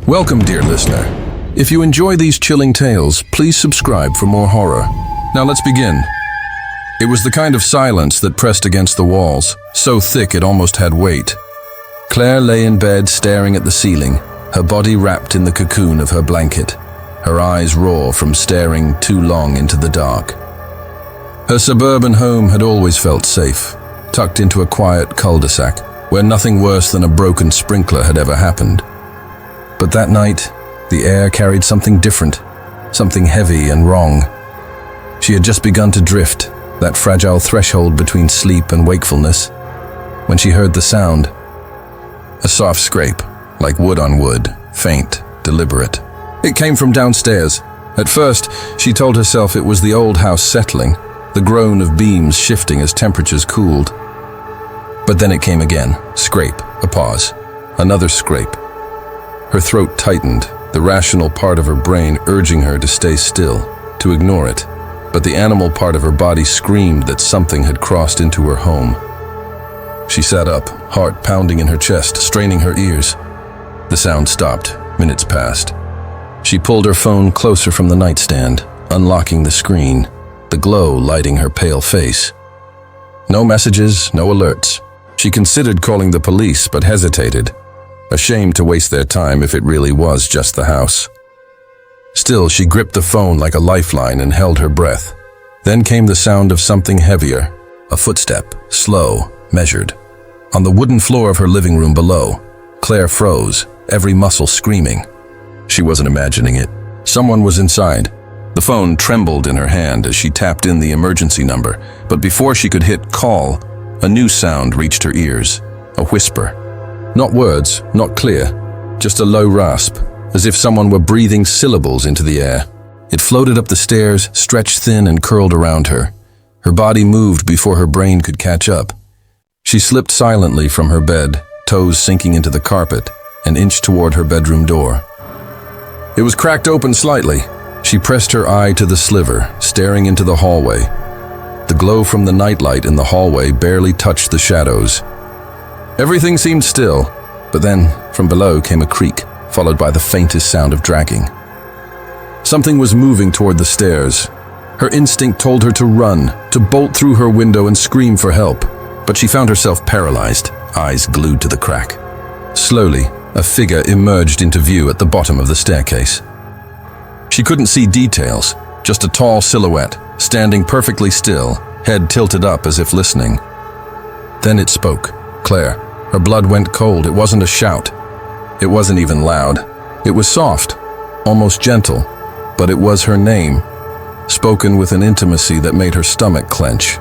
Welcome, dear listener. If you enjoy these chilling tales, please subscribe for more horror. Now let's begin. It was the kind of silence that pressed against the walls, so thick it almost had weight. Claire lay in bed staring at the ceiling, her body wrapped in the cocoon of her blanket, her eyes raw from staring too long into the dark. Her suburban home had always felt safe, tucked into a quiet cul-de-sac, where nothing worse than a broken sprinkler had ever happened. But that night, the air carried something different, something heavy and wrong. She had just begun to drift, that fragile threshold between sleep and wakefulness, when she heard the sound. A soft scrape, like wood on wood, faint, deliberate. It came from downstairs. At first, she told herself it was the old house settling, the groan of beams shifting as temperatures cooled. But then it came again, scrape, a pause, another scrape. Her throat tightened, the rational part of her brain urging her to stay still, to ignore it. But the animal part of her body screamed that something had crossed into her home. She sat up, heart pounding in her chest, straining her ears. The sound stopped. Minutes passed. She pulled her phone closer from the nightstand, unlocking the screen, the glow lighting her pale face. No messages, no alerts. She considered calling the police, but hesitated, ashamed to waste their time if it really was just the house. Still, she gripped the phone like a lifeline and held her breath. Then came the sound of something heavier, a footstep, slow, measured. On the wooden floor of her living room below, Claire froze, every muscle screaming. She wasn't imagining it. Someone was inside. The phone trembled in her hand as she tapped in the emergency number, but before she could hit call, a new sound reached her ears, a whisper. Not words, not clear, just a low rasp, as if someone were breathing syllables into the air. It floated up the stairs, stretched thin and curled around her. Her body moved before her brain could catch up. She slipped silently from her bed, toes sinking into the carpet, and inched toward her bedroom door. It was cracked open slightly. She pressed her eye to the sliver, staring into the hallway. The glow from the nightlight in the hallway barely touched the shadows. Everything seemed still, but then, from below came a creak, followed by the faintest sound of dragging. Something was moving toward the stairs. Her instinct told her to run, to bolt through her window and scream for help, but she found herself paralyzed, eyes glued to the crack. Slowly, a figure emerged into view at the bottom of the staircase. She couldn't see details, just a tall silhouette, standing perfectly still, head tilted up as if listening. Then it spoke. Claire. Her blood went cold. It wasn't a shout. It wasn't even loud. It was soft, almost gentle, but it was her name, spoken with an intimacy that made her stomach clench.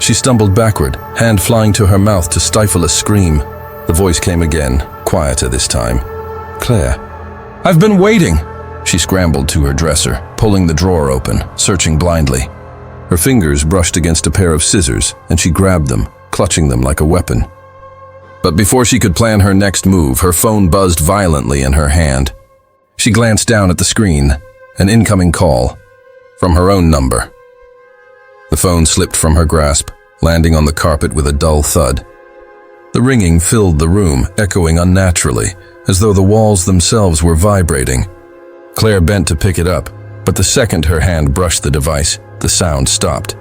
She stumbled backward, hand flying to her mouth to stifle a scream. The voice came again, quieter this time. Claire. I've been waiting. She scrambled to her dresser, pulling the drawer open, searching blindly. Her fingers brushed against a pair of scissors, and she grabbed them, clutching them like a weapon. But before she could plan her next move, her phone buzzed violently in her hand. She glanced down at the screen, an incoming call, from her own number. The phone slipped from her grasp, landing on the carpet with a dull thud. The ringing filled the room, echoing unnaturally, as though the walls themselves were vibrating. Claire bent to pick it up, but the second her hand brushed the device, the sound stopped.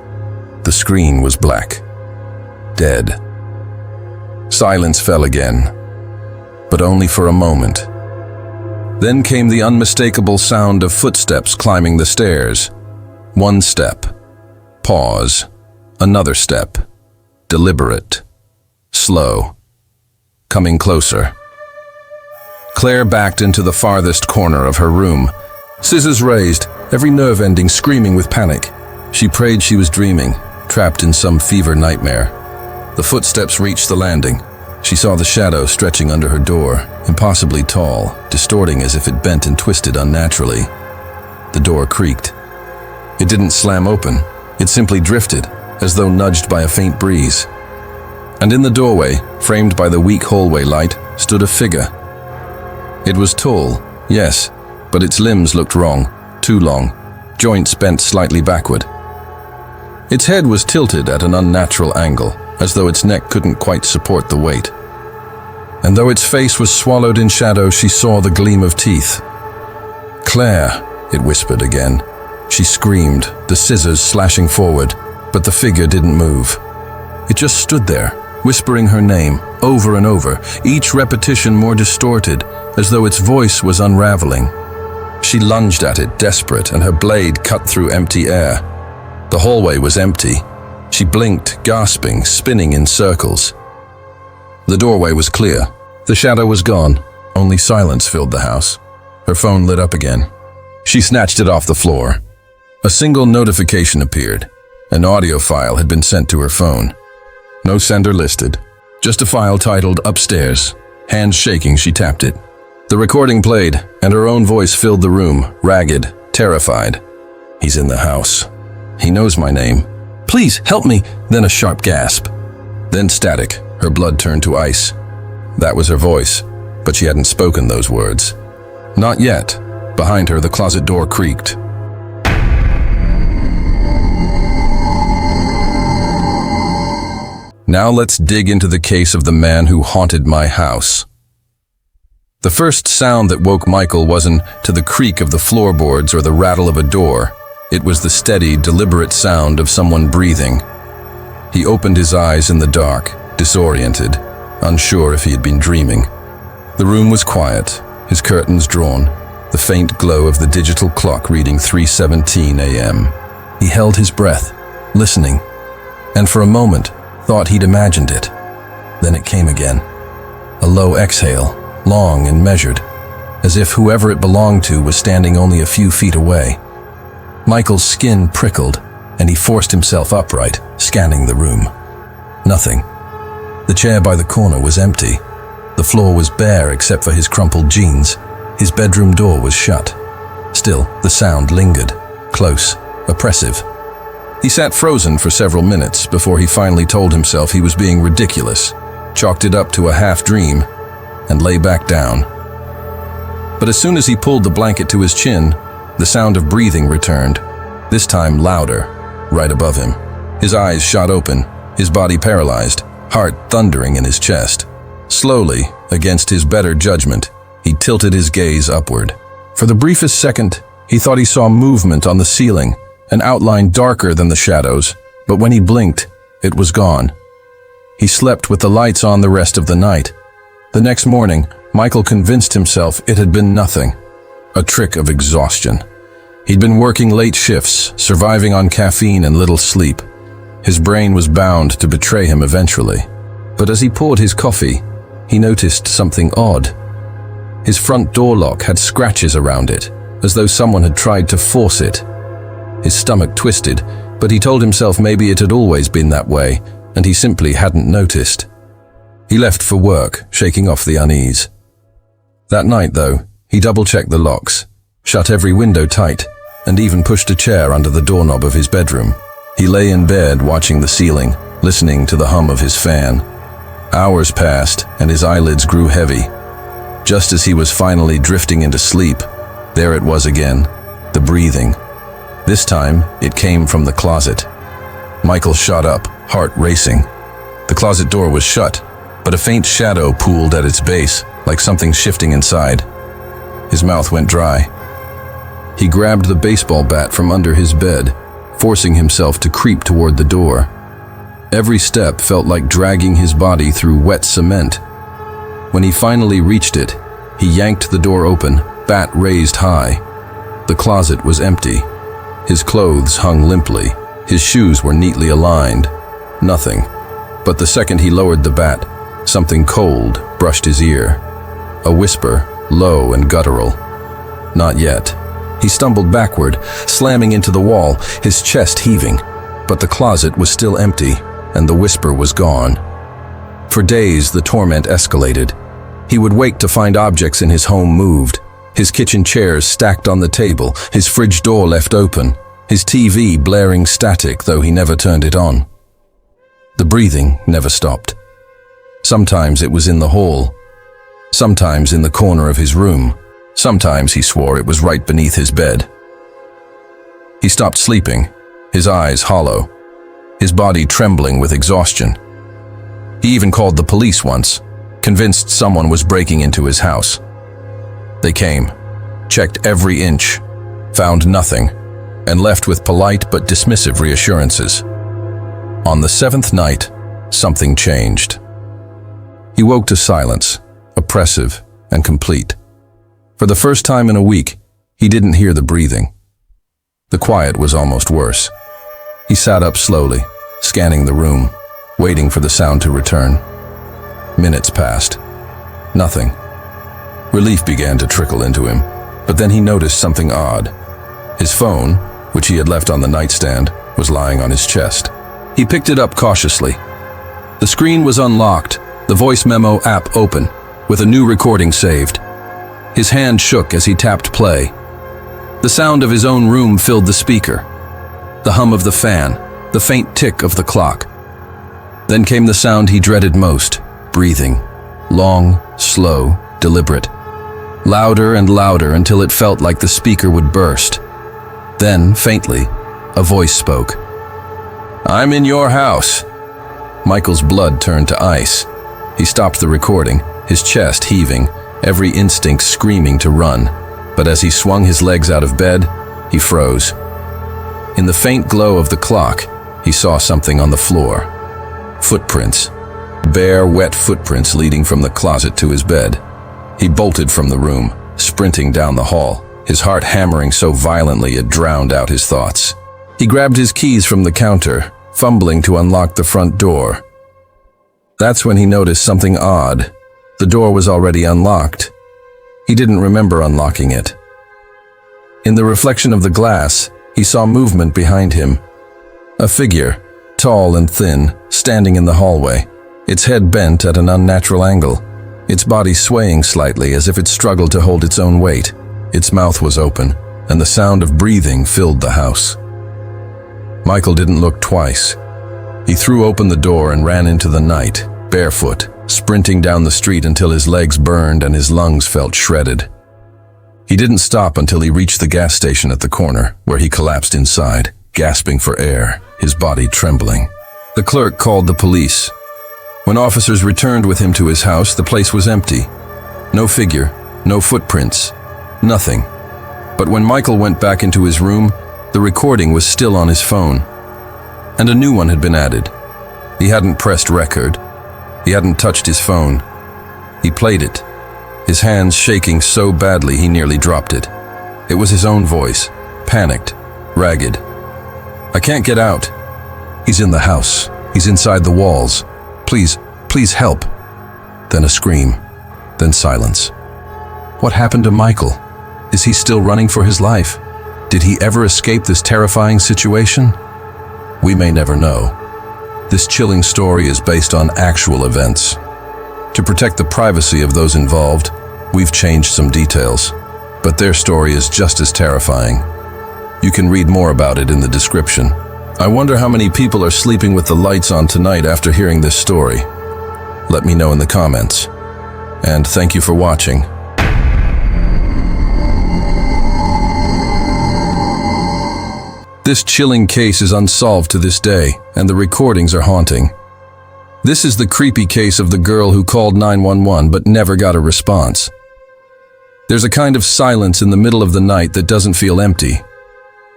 The screen was black. Dead. Silence fell again, but only for a moment. Then came the unmistakable sound of footsteps climbing the stairs. One step. Pause. Another step. Deliberate. Slow. Coming closer. Claire backed into the farthest corner of her room, scissors raised, every nerve ending screaming with panic. She prayed she was dreaming, trapped in some fever nightmare. The footsteps reached the landing. She saw the shadow stretching under her door, impossibly tall, distorting as if it bent and twisted unnaturally. The door creaked. It didn't slam open. It simply drifted, as though nudged by a faint breeze. And in the doorway, framed by the weak hallway light, stood a figure. It was tall, yes, but its limbs looked wrong, too long, joints bent slightly backward. Its head was tilted at an unnatural angle, as though its neck couldn't quite support the weight. and though its face was swallowed in shadow, she saw the gleam of teeth. "Claire," it whispered again. She screamed, the scissors slashing forward, but the figure didn't move. It just stood there, whispering her name over and over, each repetition more distorted, as though its voice was unraveling. She lunged at it, desperate, and her blade cut through empty air. The hallway was empty. She blinked, gasping, spinning in circles. The doorway was clear. The shadow was gone. Only silence filled the house. Her phone lit up again. She snatched it off the floor. A single notification appeared. An audio file had been sent to her phone. No sender listed. Just a file titled "Upstairs." Hands shaking, she tapped it. The recording played, and her own voice filled the room, ragged, terrified. "He's in the house. He knows my name. Please, help me!" Then a sharp gasp. Then static. Her blood turned to ice. That was her voice, but she hadn't spoken those words. Not yet. Behind her, the closet door creaked. Now let's dig into the case of the man who haunted my house. The first sound that woke Michael wasn't to the creak of the floorboards or the rattle of a door. It was the steady, deliberate sound of someone breathing. He opened his eyes in the dark, disoriented, unsure if he had been dreaming. The room was quiet, his curtains drawn, the faint glow of the digital clock reading 3:17 a.m. He held his breath, listening, and for a moment thought he'd imagined it. Then it came again. A low exhale, long and measured, as if whoever it belonged to was standing only a few feet away. Michael's skin prickled, and he forced himself upright, scanning the room. Nothing. The chair by the corner was empty. The floor was bare except for his crumpled jeans. His bedroom door was shut. Still, the sound lingered, close, oppressive. He sat frozen for several minutes before he finally told himself he was being ridiculous, chalked it up to a half-dream, and lay back down. But as soon as he pulled the blanket to his chin, the sound of breathing returned, this time louder, right above him. His eyes shot open, his body paralyzed, heart thundering in his chest. Slowly, against his better judgment, he tilted his gaze upward. For the briefest second, he thought he saw movement on the ceiling, an outline darker than the shadows, but when he blinked, it was gone. He slept with the lights on the rest of the night. The next morning, Michael convinced himself it had been nothing, a trick of exhaustion. He'd been working late shifts, surviving on caffeine and little sleep. His brain was bound to betray him eventually. But as he poured his coffee, he noticed something odd. His front door lock had scratches around it, as though someone had tried to force it. His stomach twisted, but he told himself maybe it had always been that way, and he simply hadn't noticed. He left for work, shaking off the unease. That night, though, he double-checked the locks, shut every window tight, and even pushed a chair under the doorknob of his bedroom. He lay in bed watching the ceiling, listening to the hum of his fan. Hours passed, and his eyelids grew heavy. Just as he was finally drifting into sleep, there it was again, the breathing. This time, it came from the closet. Michael shot up, heart racing. The closet door was shut, but a faint shadow pooled at its base, like something shifting inside. His mouth went dry. He grabbed the baseball bat from under his bed, forcing himself to creep toward the door. Every step felt like dragging his body through wet cement. When he finally reached it, he yanked the door open, bat raised high. The closet was empty. His clothes hung limply. His shoes were neatly aligned. Nothing. But the second he lowered the bat, something cold brushed his ear. A whisper, low and guttural. Not yet. He stumbled backward, slamming into the wall, his chest heaving. But the closet was still empty, and the whisper was gone. For days, the torment escalated. He would wake to find objects in his home moved. His kitchen chairs stacked on the table, his fridge door left open, his TV blaring static, though he never turned it on. The breathing never stopped. Sometimes it was in the hall, sometimes in the corner of his room, sometimes he swore it was right beneath his bed. He stopped sleeping, his eyes hollow, his body trembling with exhaustion. He even called the police once, convinced someone was breaking into his house. They came, checked every inch, found nothing, and left with polite but dismissive reassurances. On the seventh night, something changed. He woke to silence, oppressive and complete. For the first time in a week, he didn't hear the breathing. The quiet was almost worse. He sat up slowly, scanning the room, waiting for the sound to return. Minutes passed. Nothing. Relief began to trickle into him, but then he noticed something odd. His phone, which he had left on the nightstand, was lying on his chest. He picked it up cautiously. The screen was unlocked, the voice memo app open, with a new recording saved. His hand shook as he tapped play. The sound of his own room filled the speaker. The hum of the fan, the faint tick of the clock. Then came the sound he dreaded most, breathing. Long, slow, deliberate. Louder and louder until it felt like the speaker would burst. Then, faintly, a voice spoke. "I'm in your house." Michael's blood turned to ice. He stopped the recording, his chest heaving, every instinct screaming to run. But as he swung his legs out of bed, he froze. In the faint glow of the clock, he saw something on the floor. Footprints. Bare, wet footprints leading from the closet to his bed. He bolted from the room, sprinting down the hall, his heart hammering so violently it drowned out his thoughts. He grabbed his keys from the counter, fumbling to unlock the front door. That's when he noticed something odd. The door was already unlocked. He didn't remember unlocking it. In the reflection of the glass, he saw movement behind him. A figure, tall and thin, standing in the hallway, its head bent at an unnatural angle, its body swaying slightly as if it struggled to hold its own weight. Its mouth was open, and the sound of breathing filled the house. Michael didn't look twice. He threw open the door and ran into the night, barefoot, sprinting down the street until his legs burned and his lungs felt shredded. He didn't stop until he reached the gas station at the corner, where he collapsed inside, gasping for air, his body trembling. The clerk called the police. When officers returned with him to his house, the place was empty. No figure, no footprints, nothing. But when Michael went back into his room, the recording was still on his phone. And a new one had been added. He hadn't pressed record. He hadn't touched his phone. He played it, his hands shaking so badly he nearly dropped it. It was his own voice, panicked, ragged. "I can't get out. He's in the house. He's inside the walls. Please help." Then a scream, then silence. What happened to Michael? Is he still running for his life? Did he ever escape this terrifying situation? We may never know. This chilling story is based on actual events. To protect the privacy of those involved, we've changed some details, but their story is just as terrifying. You can read more about it in the description. I wonder how many people are sleeping with the lights on tonight after hearing this story. Let me know in the comments. And thank you for watching. This chilling case is unsolved to this day, and the recordings are haunting. This is the creepy case of the girl who called 911 but never got a response. There's a kind of silence in the middle of the night that doesn't feel empty.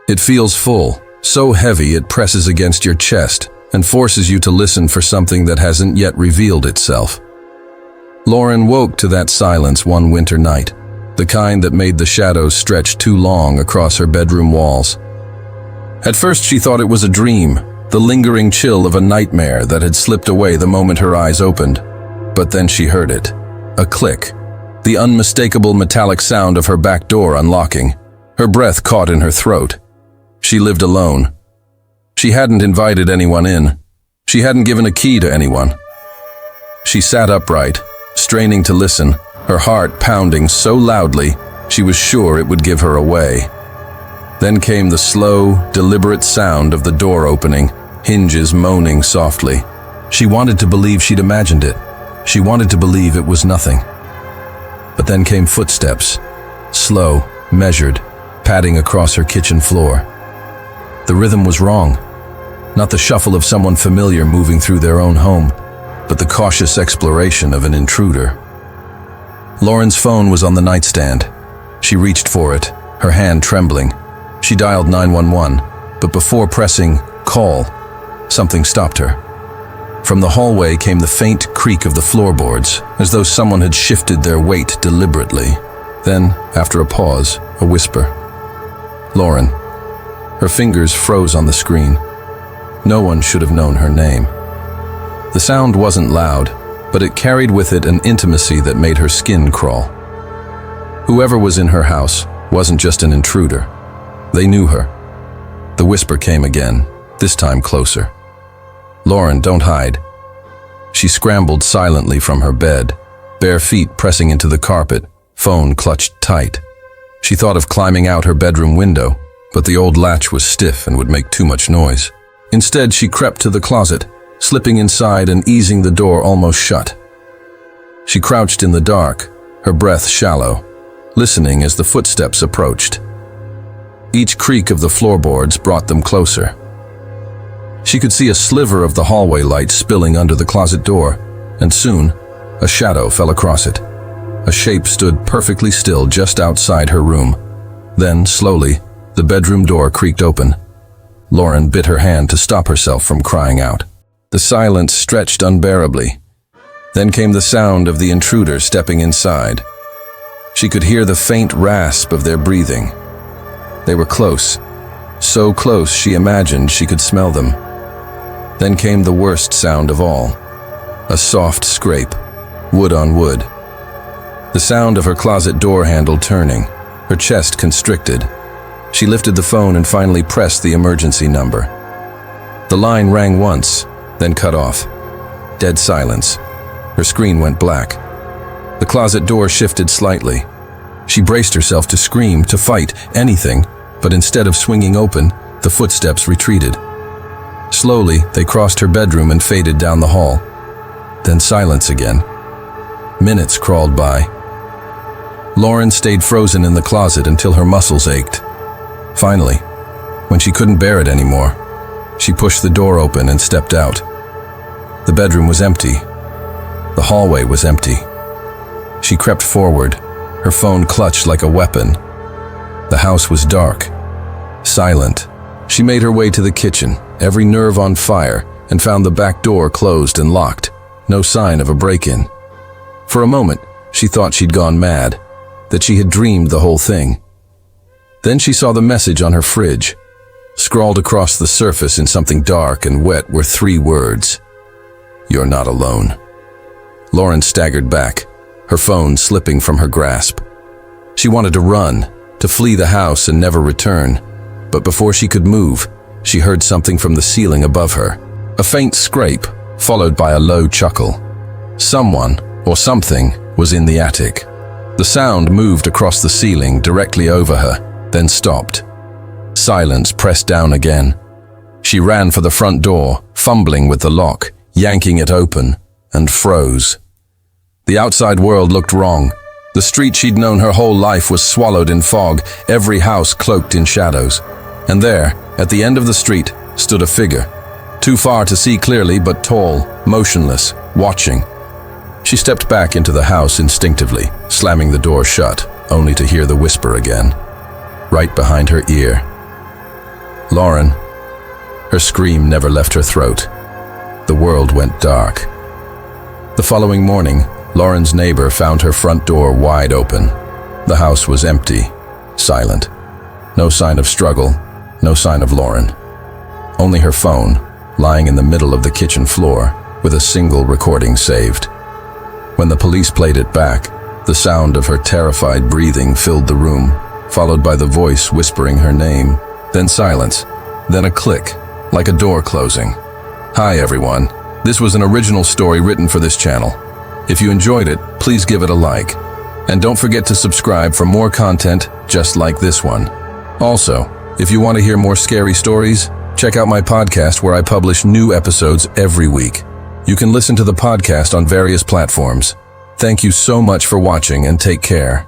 It feels full, so heavy it presses against your chest and forces you to listen for something that hasn't yet revealed itself. Lauren woke to that silence one winter night, the kind that made the shadows stretch too long across her bedroom walls. At first she thought it was a dream, the lingering chill of a nightmare that had slipped away the moment her eyes opened. But then she heard it. A click. The unmistakable metallic sound of her back door unlocking. Her breath caught in her throat. She lived alone. She hadn't invited anyone in. She hadn't given a key to anyone. She sat upright, straining to listen, her heart pounding so loudly she was sure it would give her away. Then came the slow, deliberate sound of the door opening, hinges moaning softly. She wanted to believe she'd imagined it. She wanted to believe it was nothing. But then came footsteps, slow, measured, padding across her kitchen floor. The rhythm was wrong. Not the shuffle of someone familiar moving through their own home. but the cautious exploration of an intruder. Lauren's phone was on the nightstand. She reached for it, her hand trembling. She dialed 911, but before pressing call, something stopped her. From the hallway came the faint creak of the floorboards, as though someone had shifted their weight deliberately. Then, after a pause, a whisper. Lauren. Her fingers froze on the screen. No one should have known her name. The sound wasn't loud, but it carried with it an intimacy that made her skin crawl. Whoever was in her house wasn't just an intruder. They knew her. The whisper came again, this time closer. Lauren, don't hide. She scrambled silently from her bed, bare feet pressing into the carpet, phone clutched tight. She thought of climbing out her bedroom window, but the old latch was stiff and would make too much noise. Instead, she crept to the closet, slipping inside and easing the door almost shut. She crouched in the dark, her breath shallow, listening as the footsteps approached. Each creak of the floorboards brought them closer. She could see a sliver of the hallway light spilling under the closet door, and soon, a shadow fell across it. A shape stood perfectly still just outside her room. Then, slowly, the bedroom door creaked open. Lauren bit her hand to stop herself from crying out. The silence stretched unbearably. Then came the sound of the intruder stepping inside. She could hear the faint rasp of their breathing. They were close, so close she imagined she could smell them. Then came the worst sound of all, a soft scrape, wood on wood. The sound of her closet door handle turning, her chest constricted. She lifted the phone and finally pressed the emergency number. The line rang once, then cut off. Dead silence. Her screen went black. The closet door shifted slightly. She braced herself to scream, to fight, anything, but instead of swinging open, the footsteps retreated. Slowly, they crossed her bedroom and faded down the hall. Then silence again. Minutes crawled by. Lauren stayed frozen in the closet until her muscles ached. Finally, when she couldn't bear it anymore, she pushed the door open and stepped out. The bedroom was empty. The hallway was empty. She crept forward, her phone clutched like a weapon. The house was dark, silent. She made her way to the kitchen, every nerve on fire, and found the back door closed and locked. No sign of a break-in. For a moment, she thought she'd gone mad, that she had dreamed the whole thing. Then she saw the message on her fridge. Scrawled across the surface in something dark and wet were 3 words. You're not alone. Lauren staggered back, her phone slipping from her grasp. She wanted to run, to flee the house and never return. But before she could move, she heard something from the ceiling above her. A faint scrape, followed by a low chuckle. Someone, or something, was in the attic. The sound moved across the ceiling directly over her, then stopped. Silence pressed down again. She ran for the front door, fumbling with the lock, yanking it open, and froze. The outside world looked wrong. The street she'd known her whole life was swallowed in fog, every house cloaked in shadows. And there, at the end of the street, stood a figure. Too far to see clearly, but tall, motionless, watching. She stepped back into the house instinctively, slamming the door shut, only to hear the whisper again, right behind her ear. Lauren. Her scream never left her throat. The world went dark. The following morning, Lauren's neighbor found her front door wide open. The house was empty, silent. No sign of struggle, no sign of Lauren. Only her phone, lying in the middle of the kitchen floor, with a single recording saved. When the police played it back, the sound of her terrified breathing filled the room, followed by the voice whispering her name, then silence, then a click, like a door closing. Hi everyone, this was an original story written for this channel. If you enjoyed it, please give it a like. And don't forget to subscribe for more content just like this one. Also, if you want to hear more scary stories, check out my podcast where I publish new episodes every week. You can listen to the podcast on various platforms. Thank you so much for watching and take care.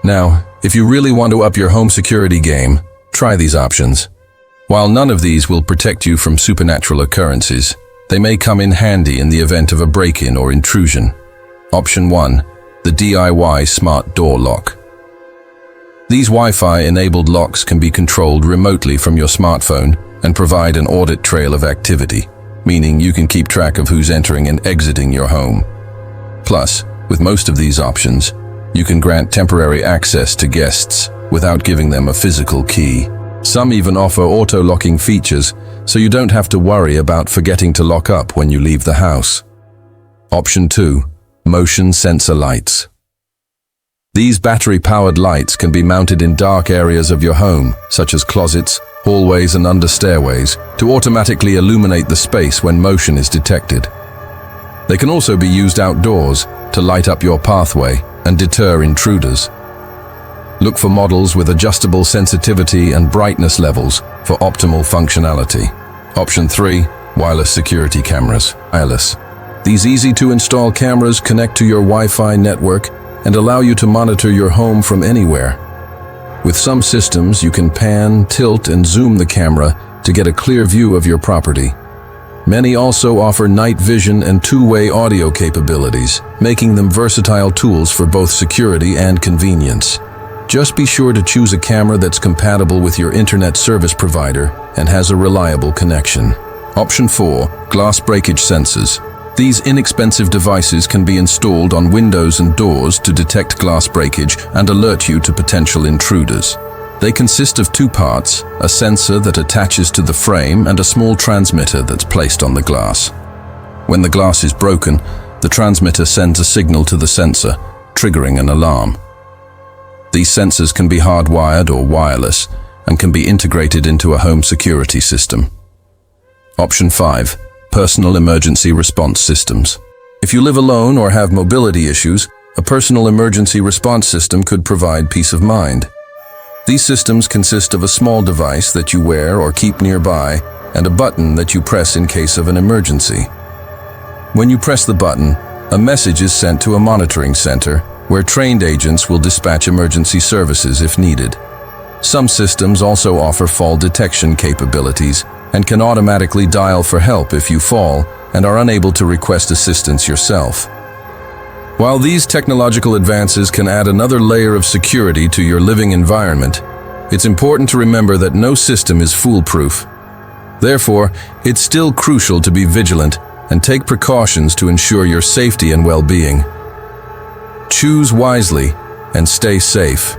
Now, if you really want to up your home security game, try these options. While none of these will protect you from supernatural occurrences, They may come in handy in the event of a break-in or intrusion. Option 1. The DIY Smart Door Lock. These Wi-Fi-enabled locks can be controlled remotely from your smartphone and provide an audit trail of activity, meaning you can keep track of who's entering and exiting your home. Plus, with most of these options, you can grant temporary access to guests without giving them a physical key. Some even offer auto-locking features, so you don't have to worry about forgetting to lock up when you leave the house. Option 2. Motion Sensor Lights. These battery-powered lights can be mounted in dark areas of your home, such as closets, hallways, and under stairways, to automatically illuminate the space when motion is detected. They can also be used outdoors to light up your pathway and deter intruders. Look for models with adjustable sensitivity and brightness levels for optimal functionality. Option 3. Wireless security cameras. Wireless. These easy-to-install cameras connect to your Wi-Fi network and allow you to monitor your home from anywhere. With some systems, you can pan, tilt, and zoom the camera to get a clear view of your property. Many also offer night vision and two-way audio capabilities, making them versatile tools for both security and convenience. Just be sure to choose a camera that's compatible with your internet service provider and has a reliable connection. Option 4. Glass breakage sensors. These inexpensive devices can be installed on windows and doors to detect glass breakage and alert you to potential intruders. They consist of two parts, a sensor that attaches to the frame and a small transmitter that's placed on the glass. When the glass is broken, the transmitter sends a signal to the sensor, triggering an alarm. These sensors can be hardwired or wireless and can be integrated into a home security system. Option 5. Personal emergency response systems. If you live alone or have mobility issues, a personal emergency response system could provide peace of mind. These systems consist of a small device that you wear or keep nearby and a button that you press in case of an emergency. When you press the button, a message is sent to a monitoring center where trained agents will dispatch emergency services if needed. Some systems also offer fall detection capabilities and can automatically dial for help if you fall and are unable to request assistance yourself. While these technological advances can add another layer of security to your living environment, it's important to remember that no system is foolproof. Therefore, it's still crucial to be vigilant and take precautions to ensure your safety and well-being. Choose wisely and stay safe.